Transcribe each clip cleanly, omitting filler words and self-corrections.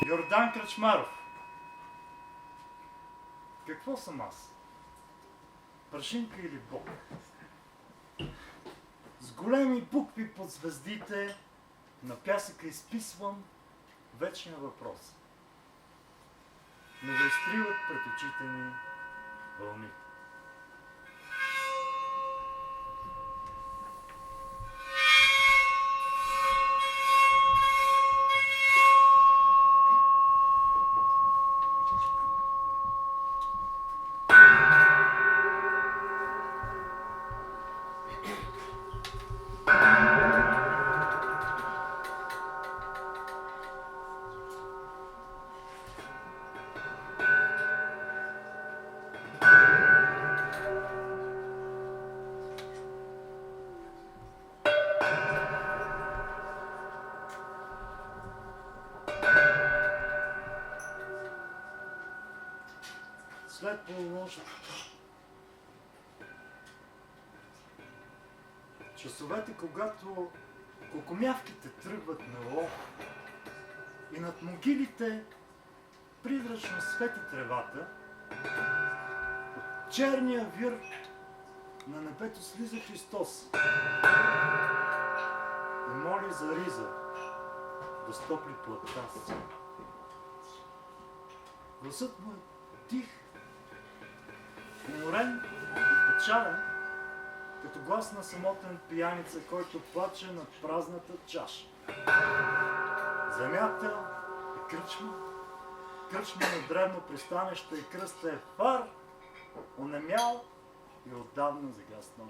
Йордан Кръчмаров. Какво съм аз? Прашинка или бог? С големи букви под звездите на пясъка изписвам вечния въпрос. Но да изтриват пред очите ни вълните. След полунощ, часовете, когато кокомявките тръгват на лов и над могилите призрачно свети тревата, от черния вир на небето слиза Христос и моли за риза да стопли плътта си. Гласът му е тих, уморен и печален, като глас на самотен пияница, който плаче над празната чаша. Земята е кръчма, кръчма на древно пристанище и кръста е фар, онемял и отдавна загаснал.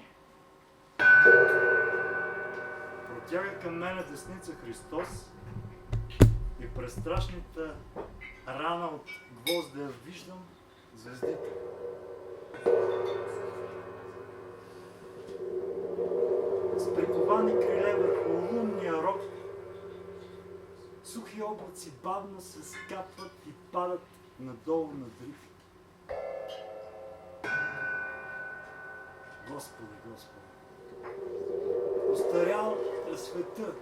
Протяга към мене десница Христос и през страшната рана от гвоздя виждам звездите. С приковани криле върху лунния рог, сухи облаци бавно се скапват и падат надолу на дриф. Господи, Господи, остарял е света,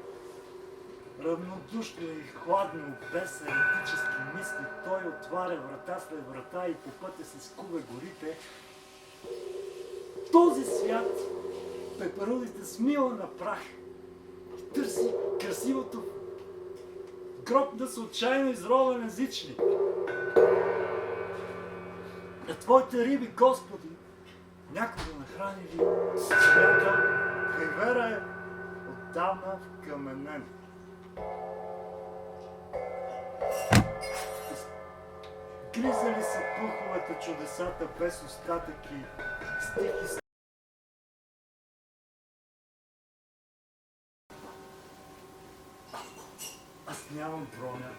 равнодушно и хладно, без еретически мисли, той отваря врата след врата и по пътя се скубе горите. Този свят пеперудите смила на прах и търси красивото гроб да са отчаяно изровен езичник. А твоите риби, Господи, някога нахранили свята, хайвера е отдавна вкаменен. Гризали са пуховете чудесата без остатък и стихи. Аз нямам броня.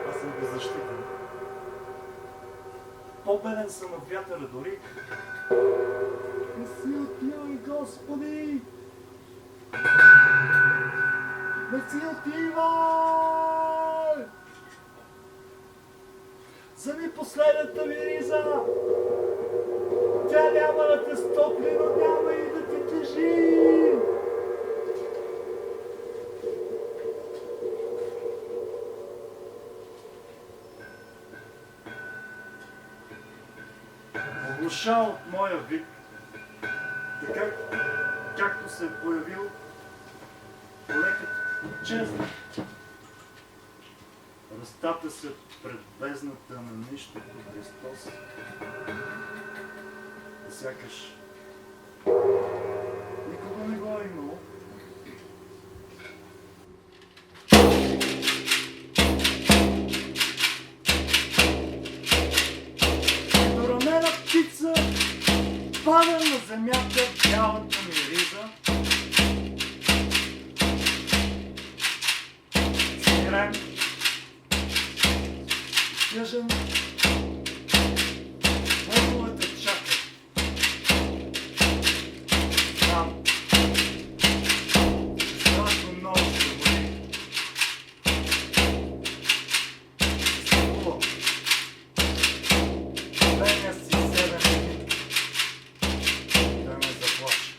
Аз съм беззащитен. По-беден съм от вятъра дори. Не си отивай, Господи! Не си отивай! Вземи последната ми риза! Тя няма да те стопли, но няма и да ти тежи! Оглуша от моя вик, така както се е появил лекът честно. Разтапя се пред бездната на нищото Христос. И сякаш никога не го е имало. Доранена птица пада на земята бялата ми риза. Смирен, тъжен, върховете чакат. Там, страшно много ще боли. Страхува. Бедния си седен да ме заплаче.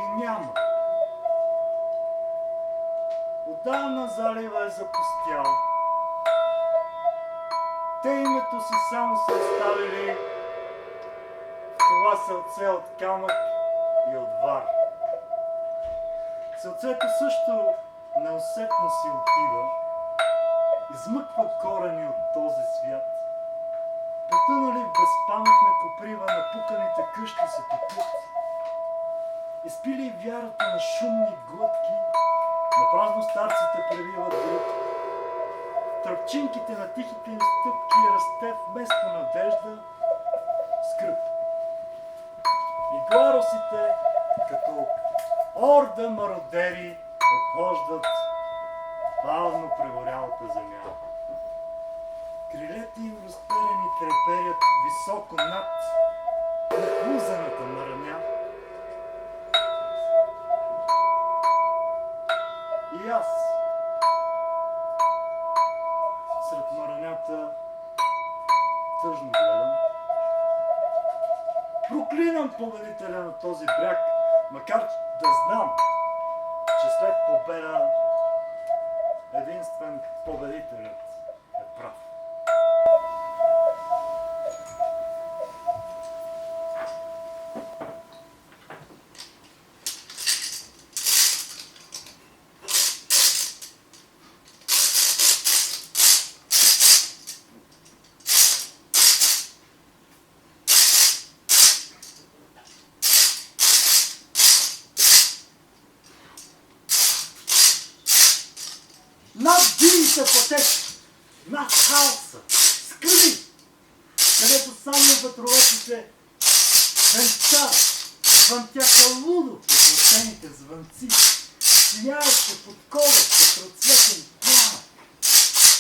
ги няма. Отдавна залива е запустял. Те името си само са оставили в това селце от камък и от вар. Селцето също неусетно си отива, измъква корени от този свят. Потънали в безпаметна коприва, напуканите къщи се топят. Изпили вярата на шумни глътки, напразно старците превиват груд. В тръпчинките на тихите им стъпки расте вместо надежда скръп. И гларосите, като орда мародери, обхождат бавно прегорялата земя. Крилете им разперени треперят високо над нахлузаната мараня. И аз сред маранята тъжно гледам. Проклинам победителя на този бряг, макар да знам, че след победа единствен победителят е прав. Над дивите потечи, над хаоса, скрили, където само ветровете се венчават, звънтяха лудо поплатените звънци, сияеше подковът като разцветен пламък.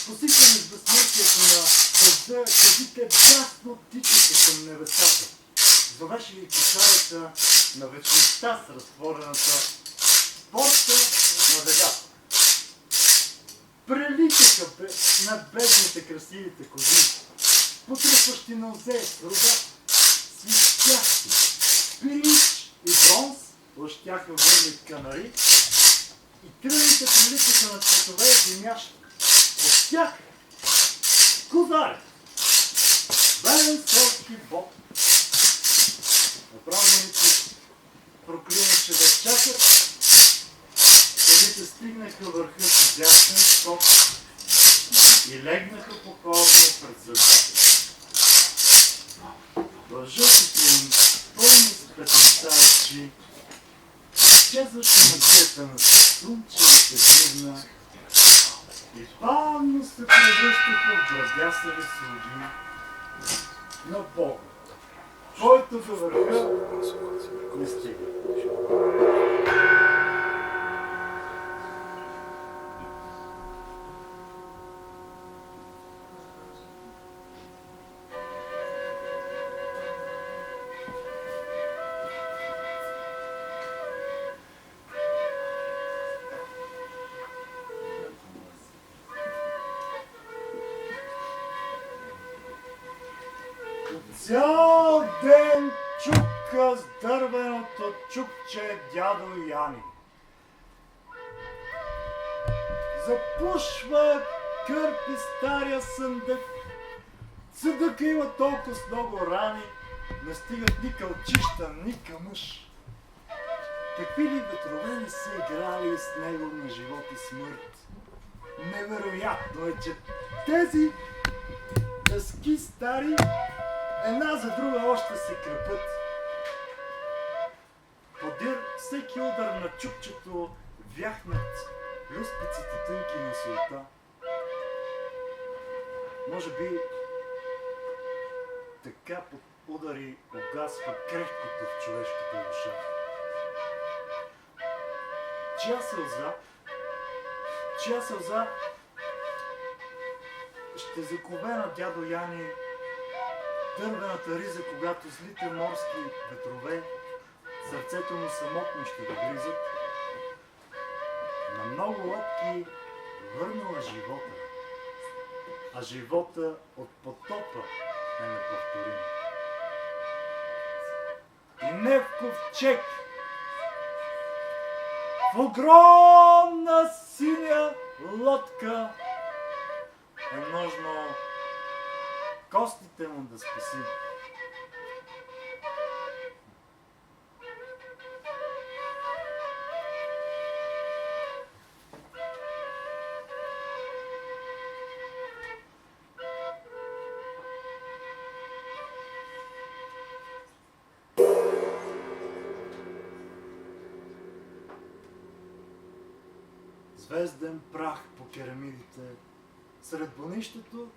Посипани с безсмъртието на дъжда, козите бясно тичаха към небесата. Зовеше ги кошарата на вечността с разтворената порта на дъгата. Прелитаха над бездните красивите кози, потръпващи на озе, рога, свистящи, пирич и бронз, лъщяха върни канари и тръните прилитаха на цветове земящи. От тях козари, белен селски боб. Направлените проклинаше да чакат. Козите стигнаха върха с дясен скок и легнаха покорно пред зъбите. В жълтите им пълни с петънта очи изчезваше магията на слънчевата гривна и бавно се превръщаха в брадясави слуги на Бога, който до върха не стига. Цял ден чука с дървеното чукче дядо Яни. Запушва, кърпи стария съндък. Съндъка има толкова с много рани, не стигат ни кълчища, ни камъш. Какви ли ветрове не са играли с него на живот и смърт. Невероятно е, че тези дъски стари една за друга още се крепат. Подир всеки удар на чукчето вяхнат люспиците тънки на солта. Може би така под удари угасва крехкото в човешката душа. Чия сълза ще закове на дядо Яни дървената риза, когато злите морски ветрове сърцето му самотно ще го гризат. На много лодки върнала живота, а живота от потопа е неповторим. И не в ковчег, В огромна синя лодка е нужно костите му да спасим. Звезден прах по керамидите, сред бунището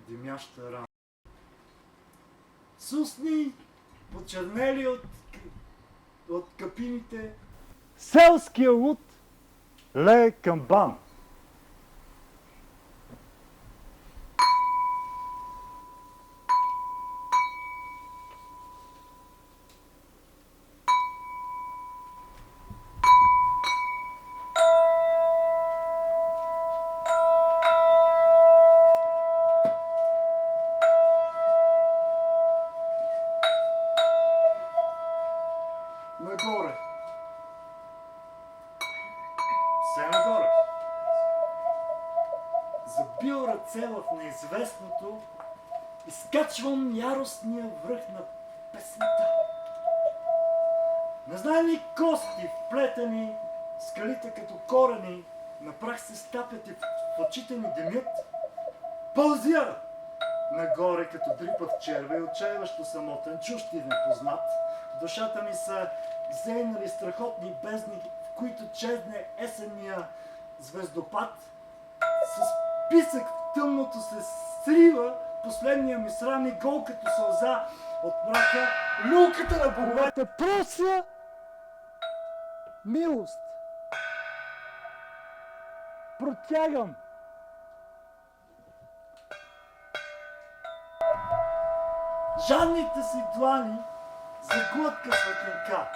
димяща рана. Сусни, почернели от капините, селския луд лее камбан. Нагоре. Все нагоре. Забил ръце в неизвестното, изкачвам яростния връх на песента. Не знае ли кости вплетени, скалите като корени, на прах се стапят и в очите ми димят. Пълзя нагоре като дрипав червя и отчаиващо самотен, чужд и непознат. В душата ми са зейнали страхотни бездни, в които чезне есенния звездопад. С писък в тъмното се срива последния ми срам и гол като сълза от мрака. Люлката на боговете прося милост. Протягам. Жадните си длани за глътка светлинка.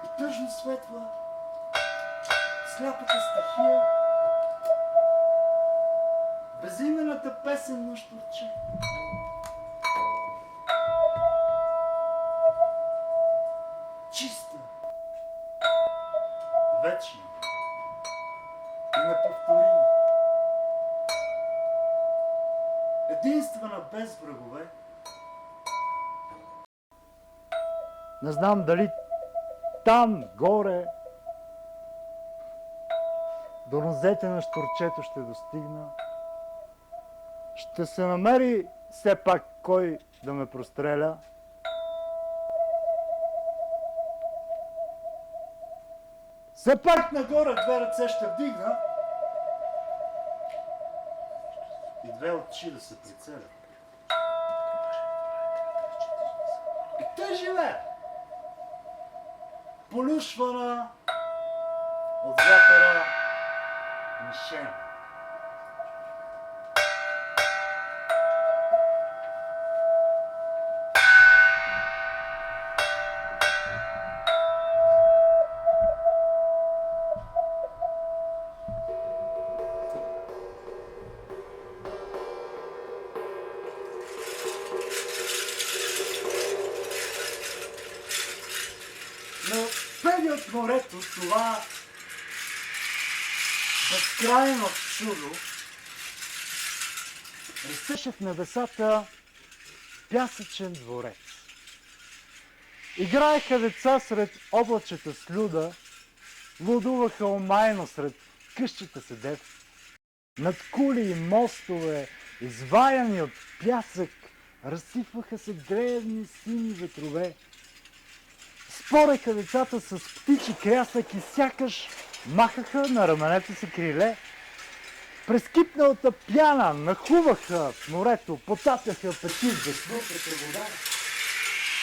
И тъжно светла сляпата стихия, безимената песен на щурче. Чиста, вечна и неповторима. Единствена без врагове. Не знам дали там, горе, до нозете на щурчето ще достигна. Ще се намери все пак кой да ме простреля. Все пак нагоре две ръце ще вдигна и две очи да се прицелят. И те живеят, полюшвана от вятъра мишена. Но преди от морето това безкрайно чудо растеше в небесата пясъчен дворец. Играеха деца сред облачета с люда, лудуваха омайно сред къщите седев. Над кули и мостове, изваяни от пясък, разсипваха се древни сини ветрове. Спореха децата с птичи крясък и сякаш махаха на раменете си криле. През кипналата пяна нахлуваха в морето, потапяха пети в безпълната вода.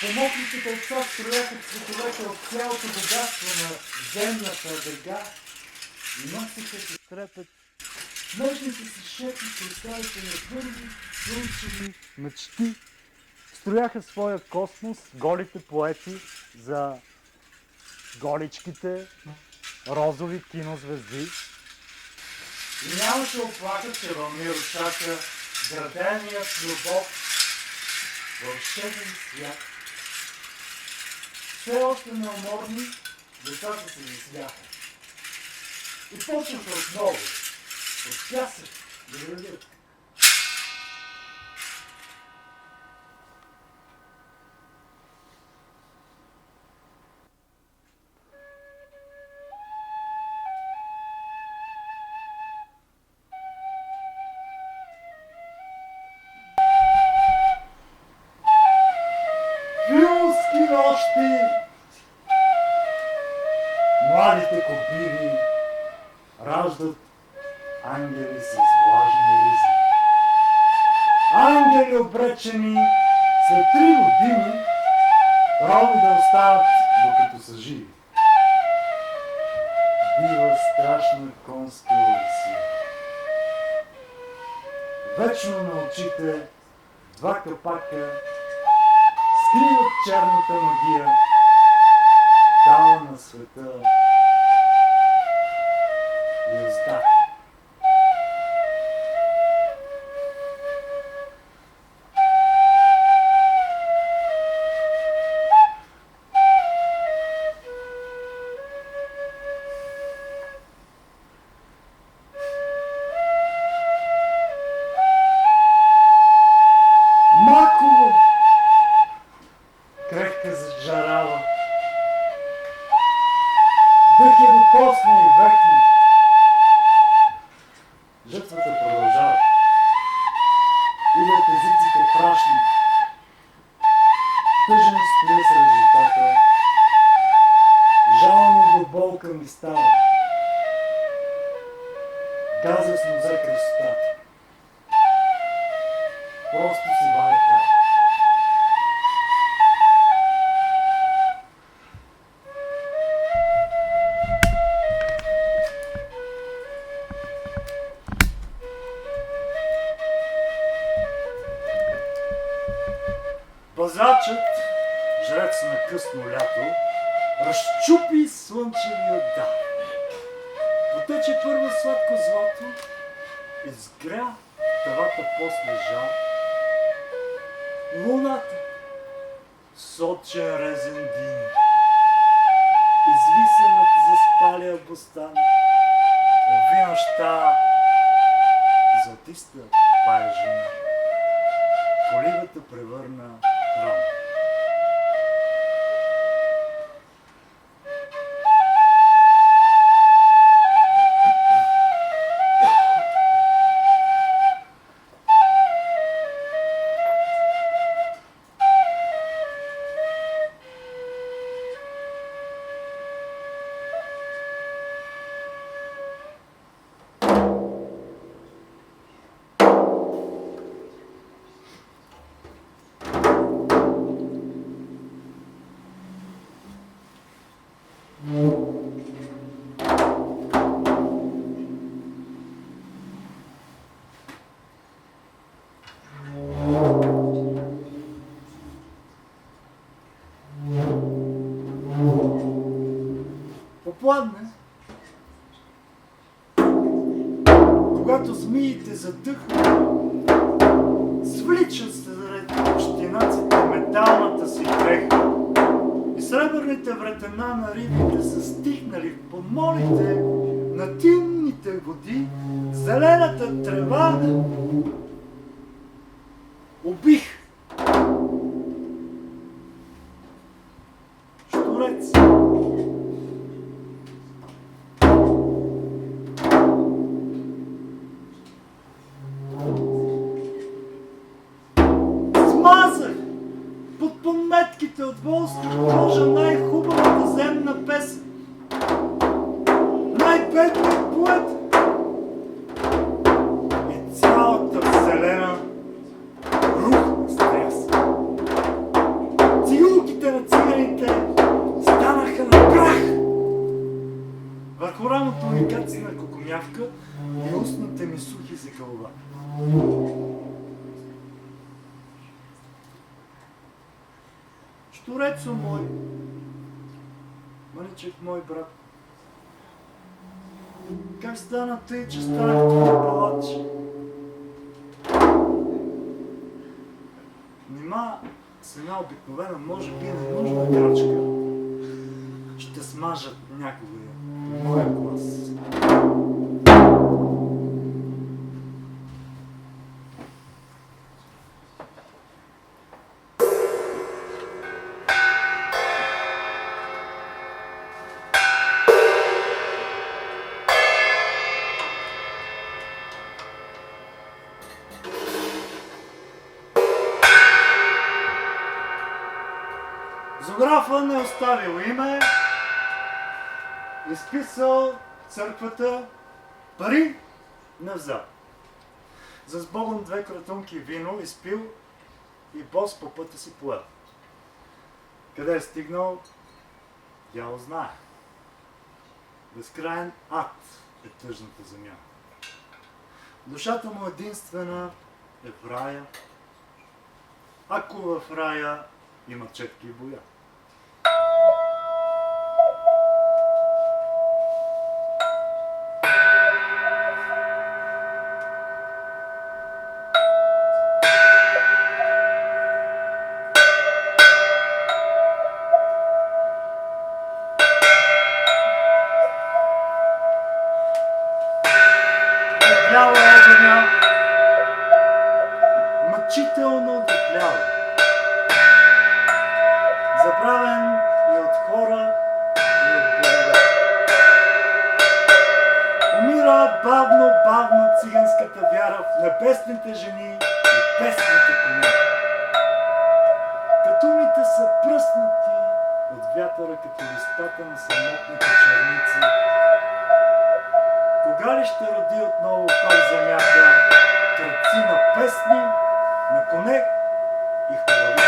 Помокните деца строяха цветовете от цялото богатство на земната дъга и носиха се трепет. Нежните си шепи представите на твърди, слънчеви мечти. Строяха своя космос, голите поети за голичките розови кинозвезди. И нямаше оплака, че вълни рушаха градения с любов вълшебен свят. Все още неуморни, децата се засмяха. И почнаха отново, от пясък да градят. Филски нощи! Младите копири раждат ангели с влажни ризи. Ангели обречени след 3 години роби да остават докато са живи. Бива страшна конска лисия. Вечно на очите 2 капака скриват черната магия, дала на света юзда. Маково! Крехка жарава, дъх е докосна и векна. Жътвата продължава. Идат езиците прашни. Тъжен стоя с резултата. Жално до болка ми става. Газесно взе красотата. Просто си валя храна. Пазачът, жрец на късно лято, разчупи слънчевия дар. Потече първо сладко злато, изгря тавата после жар. Луната, сочен резен дим, извиса над заспалия бостан, обви нощта, златиста пая жена. Колибата превърна храм. Попладне, когато змиите задъхват, свличат сред общинаците металната си дреха и сребърните вретена на рибите са стихнали в подмолите на тинните води, зелената трева. Убих щурец. Смазах под подметките от волска кожа най-хубавата земна песен, най-бедният поет и цялата вселена рухна с тряс. Цигулките на циганите станаха на прах. Върху рамото ми кацина кокомявка и устните ми сухи за кълба. Щурецо мой, мъничък мой брат, как стана тъй, че станах твой палач? Нима с една обикновена, може би ненужна крачка, ще смажат някога моя глас. Зографа не оставил име, изписал църквата, пари не взел. За сбогом 2 кратунки вино изпил и бос по пътя си поел. Къде е стигнал, дявол знае. Безкрайен ад е тъжната земя. Душата му единствена е в рая, ако в рая има четки и боя. Бяла огъня, мъчително доплява, забравен и от хора, и от богове. Умира бавно циганската вяра в небесните жени и песните коне. Катуните са пръснати от вятъра като листата на самотните черници. Кога ли ще роди отново пак земята кръци на песни, на коне и хубави?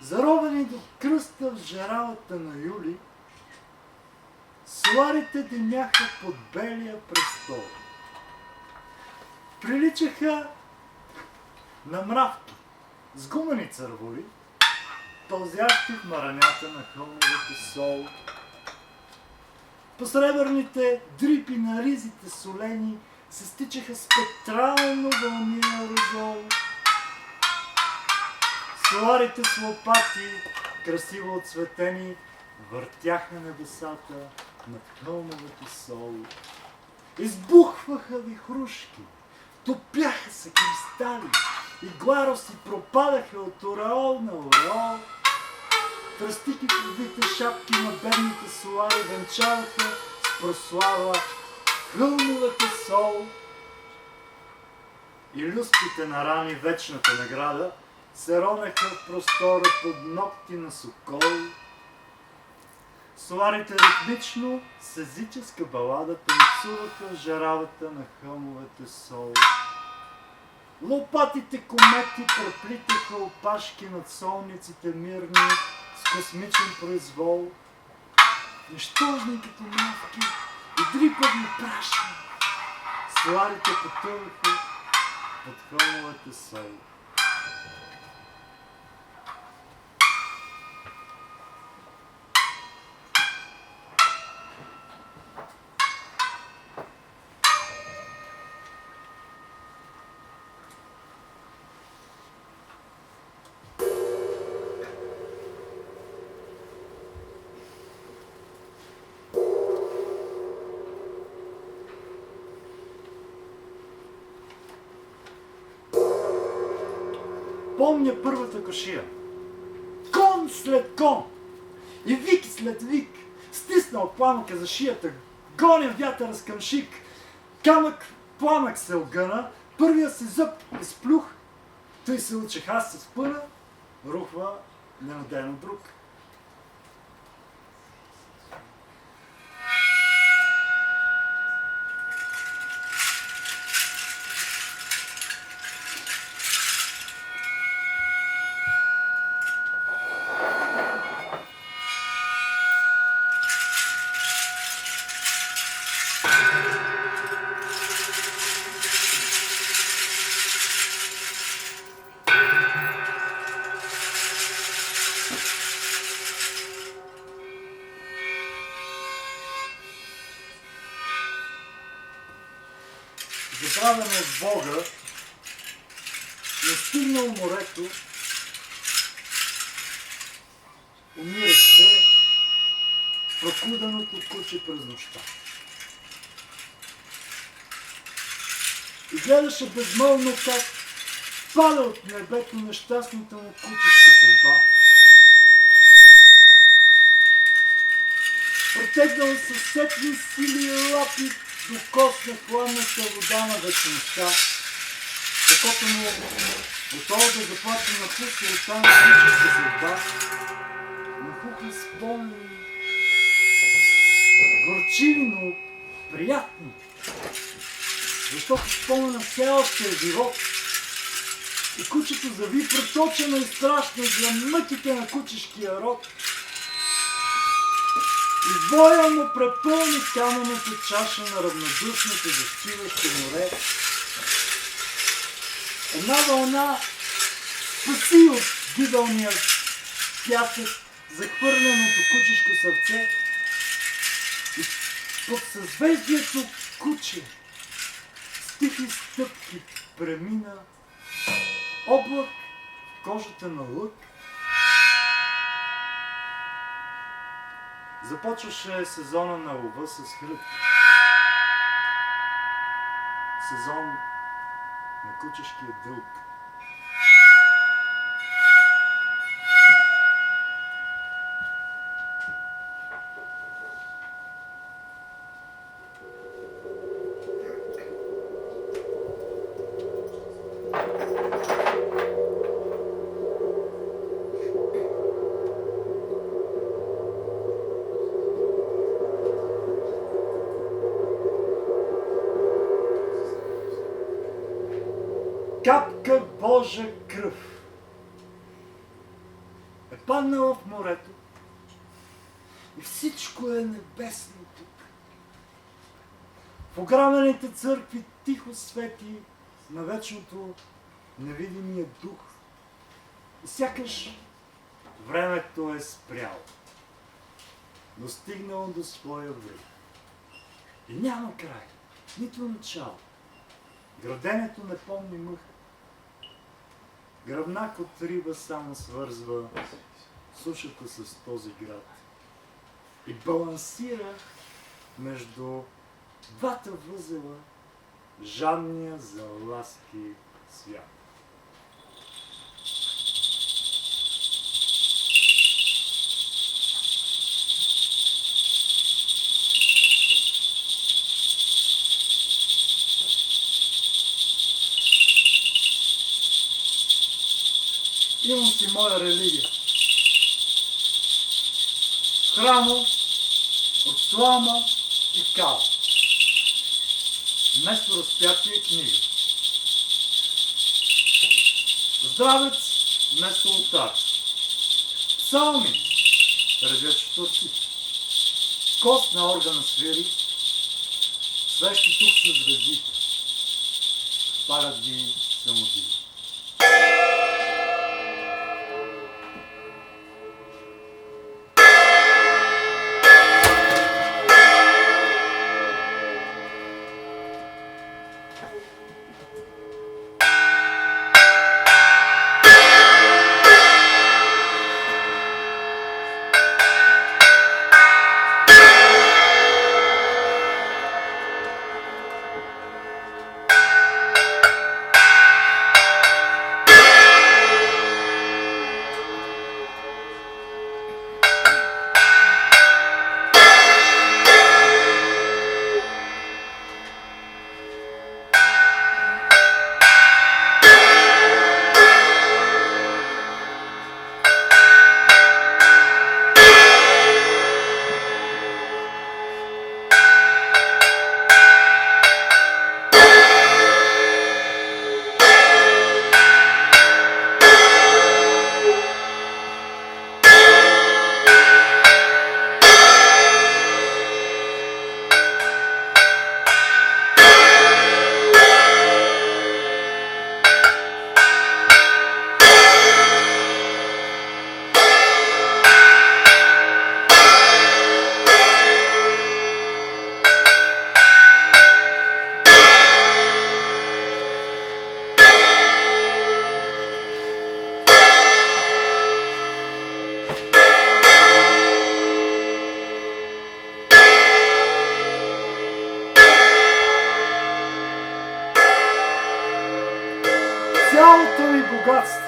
Заровени до кръста в жаравата на юли, соларите димяха под белия престол. Приличаха на мравки с гумени църволи, пълзящи в маранята на хълмовете сол. По сребърните дрипи на ризите солени се стичаха спектрално вълни аерозол. Соларите с лопати, красиво отцветени, въртяха небесата над хълмовете сол. Избухваха вихрушки, топяха се кристали и глароси пропадаха от ореол на ореол. Тръстики в шапки на бедните солари венчаваха с прослава хълмовете сол. И люспите на рани вечната награда се ронеха в простора под ногти на сокол. Соларите ритмично с езическа балада танцуваха в жаравата на хълмовете сол. Лопатите комети преплитаха опашки над солниците мирни с космичен произвол. Нищожни като мравки и дрипави прашни, соларите потъваха под хълмовете сол. Помня първата кошия. Кон след кон и вик след вик. Стиснал пламъка за шията, гоня вятъра с къмшик. Камък пламък се огъна, първия си зъб изплюх. Той се учех аз се спъна, рухва ненадейно друг. Забравен от Бога, настигнал морето, умираше прокуденото куче през нощта. И гледаше безмълвно как пада от небето нещастната му кучешка съдба. Протегнал със сетни сили и лапи докосна хладната вода на вечността. Окото му готово да заплаче на пуска на кучешка съдба. Нахуха спомени, горчиви, но приятни. Защото спомена все още е живот. И кучето зави проточено и страшно за мъките на кучешкия род. И воя му препълни каменната чаша на равнодушното застиващо море. Една вълна спаси от гибелния пясък захвърленото кучешко сърце и под съзвездието куче с тихи стъпки премина облак в кожата на лък. Започваше сезона на лова с хрътки. Сезон на кучешкия дълг. Капка Божа кръв. паднала в морето и всичко е небесно тук. В ограмените църкви тихо свети на вечното невидимия дух. И сякаш времето е спряло, достигнало до своя връх. И няма край, нито начало. Граденето не помни мъх. Гръбнак от риба само свързва сушата с този град и балансира между двата възела, жадния за ласки свят. Имам си моя религия. Храмо от слама и кал. Вместо разпятие книга. Здравец вместо олтар. Псалми редят четвърците. Кост на органа свири. Свещи тук са звездите. Палят ги самодии. Цялото ми богатство,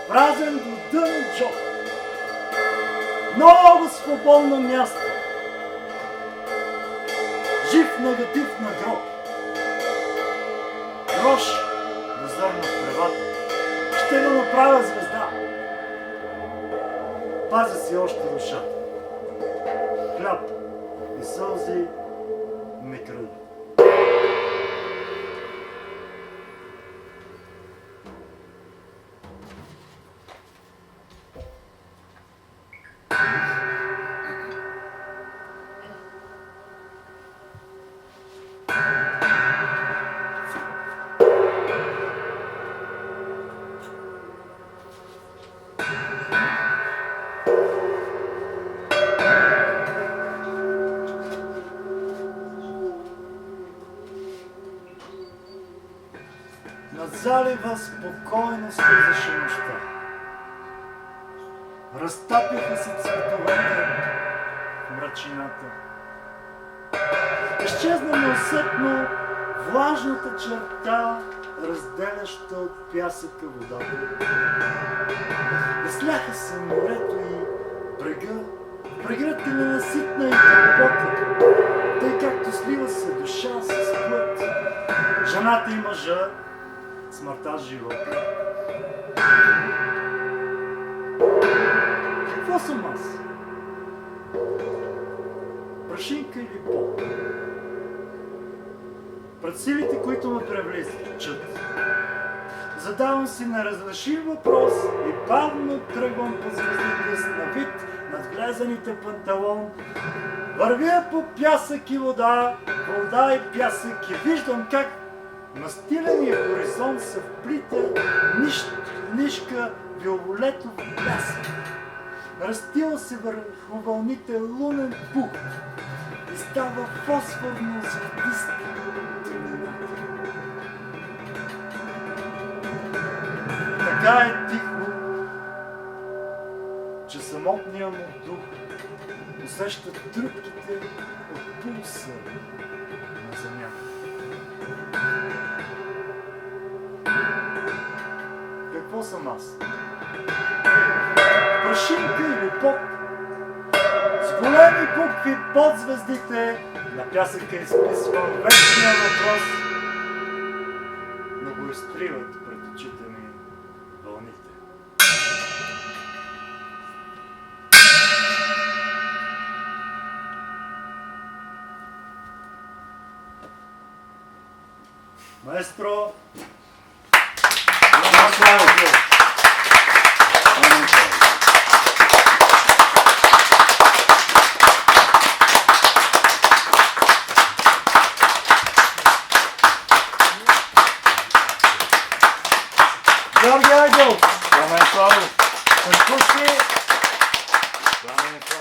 празен до дън джоб, много свободно място, жив негатив на гроб, грош да зърна в тревата, ще го направя звезда, пазя си още душата, хляб и сълзи не кръда. Над залива спокойно слизаше нощта. Разтапиха се цветовете в мрачината. Изчезна неусетно влажната черта, разделяща от пясъка водата. Изляха се морето и брега. Брегът е ненаситна и дълбока, тъй както слива се душа с плът. Жената и мъжа, смъртта с живота. Какво съм аз? Прашинка или пот? Пред силите, които ме превличат, Задавам си неразрешим въпрос и бавно тръгвам по звездите с навид надглезаните панталон. Вървя по пясък и вода, вода и пясък и виждам как на стиления хоризонт се вплита нишка виолетов пясък. Разтила се върху вълните лунен пух и става фосфорно златиста тъмнината. Така е тихо, че самотният му дух усеща тръпките от пулса на земята. Какво съм аз? Прашинка или бог? С големи букви под звездите на пясъка изписвам вечния въпрос, но го изтриват пред очите ми вълните. Маестро! Георги Ангелов! Слава Слава! Конкурси! Слава Слава!